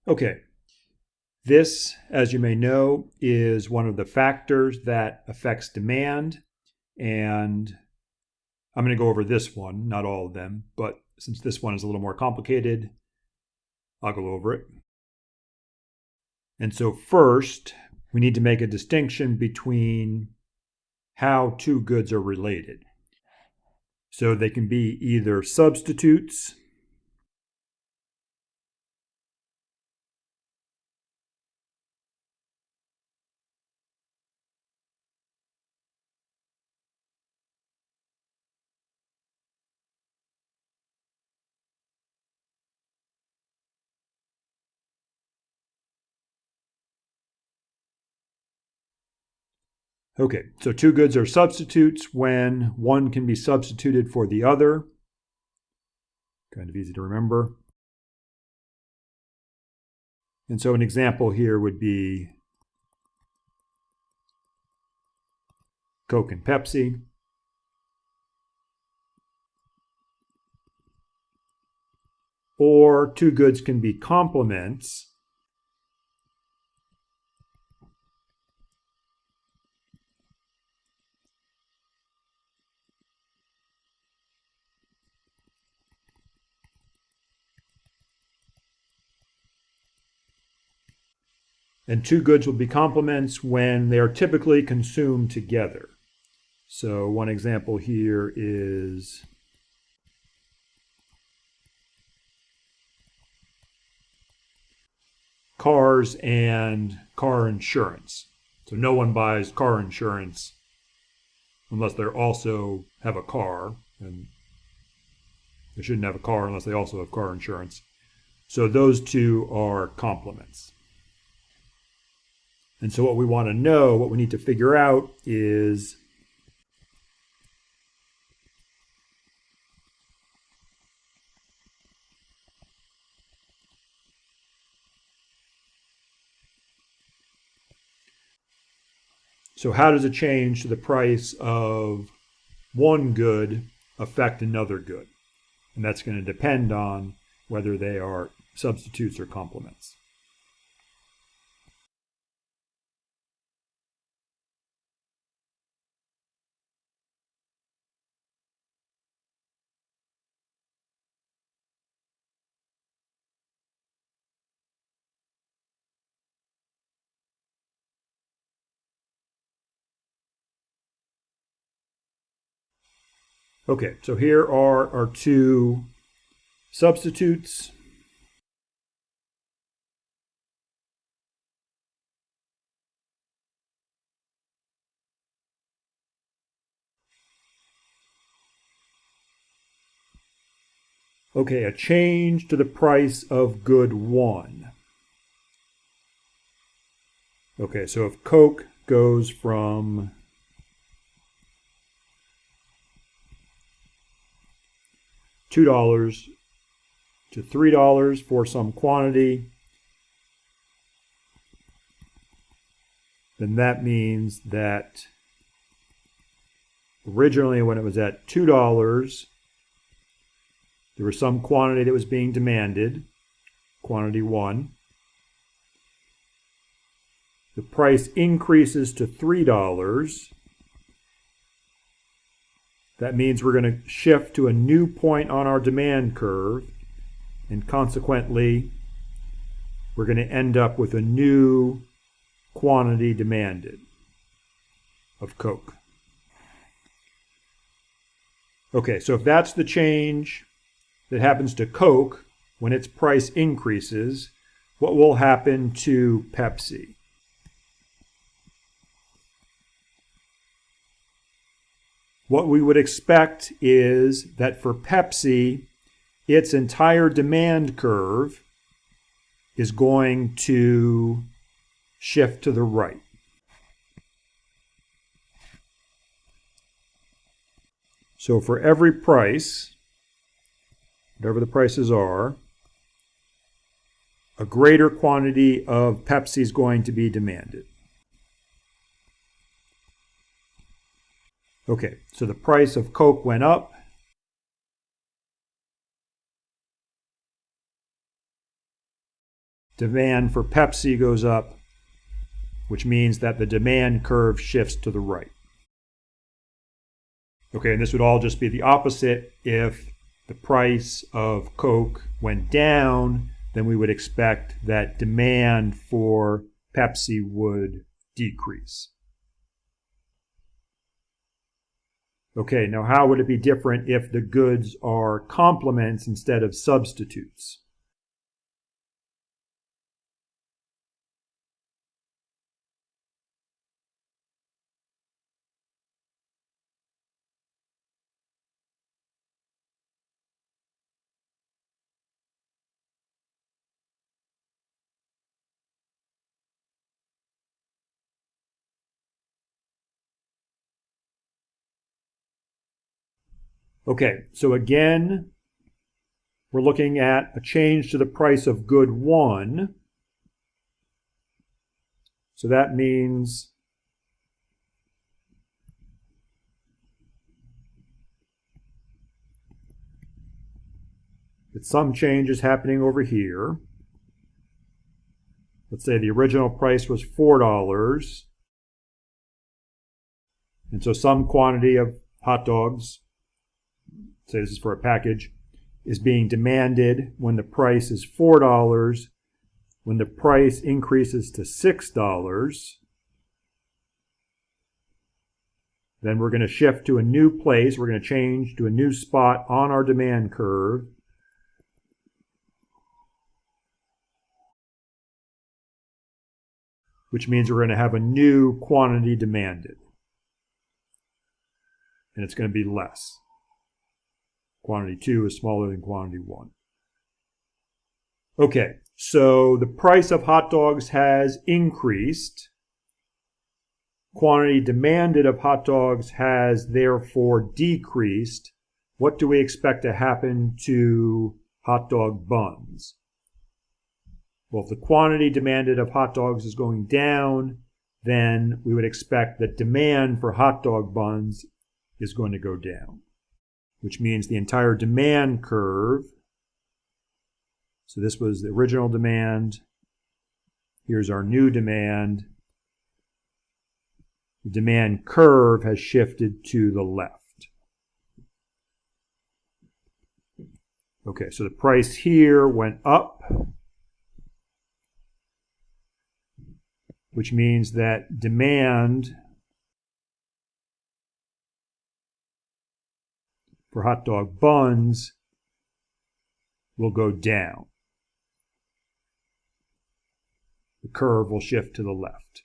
Okay, this, as you may know, is one of the factors that affects demand, and I'm going to go over this one, not all of them, but since this one is a little more complicated, I'll go over it. And so first, we need to make a distinction between how two goods are related. So they can be either substitutes, okay, so two goods are substitutes when one can be substituted for the other. Kind of easy to remember. And so an example here would be Coke and Pepsi. Or two goods can be complements. And two goods will be complements when they are typically consumed together. So one example here is cars and car insurance. So no one buys car insurance unless they also have a car, and they shouldn't have a car unless they also have car insurance. So those two are complements. And so what we want to know, what we need to figure out is so how does a change to the price of one good affect another good? And that's going to depend on whether they are substitutes or complements. Okay, so here are our two substitutes. Okay, a change to the price of good one. Okay, so if Coke goes from $2 to $3 for some quantity, then that means that originally when it was at $2, there was some quantity that was being demanded, quantity one. The price increases to $3. That means we're going to shift to a new point on our demand curve, and consequently, we're going to end up with a new quantity demanded of Coke. Okay, so if that's the change that happens to Coke when its price increases, what will happen to Pepsi? What we would expect is that for Pepsi, its entire demand curve is going to shift to the right. So for every price, whatever the prices are, a greater quantity of Pepsi is going to be demanded. Okay, so the price of Coke went up. demand for Pepsi goes up, which means that the demand curve shifts to the right. Okay, and this would all just be the opposite. If the price of Coke went down, then we would expect that demand for Pepsi would decrease. Okay, now how would it be different if the goods are complements instead of substitutes? Okay, so again, we're looking at a change to the price of good 1. So that means that some change is happening over here. Let's say the original price was $4. And so some quantity of hot dogs, say this is for a package, is being demanded when the price is $4. When the price increases to $6, then we're going to shift to a new place. We're going to change to a new spot on our demand curve. Which means we're going to have a new quantity demanded. And it's going to be less. Quantity 2 is smaller than quantity 1. Okay, so the price of hot dogs has increased. Quantity demanded of hot dogs has therefore decreased. What do we expect to happen to hot dog buns? Well, if the quantity demanded of hot dogs is going down, then we would expect that demand for hot dog buns is going to go down, which means the entire demand curve. So this was the original demand. Here's our new demand. The demand curve has shifted to the left. Okay, so the price here went up, which means that demand for hot dog buns will go down. The curve will shift to the left.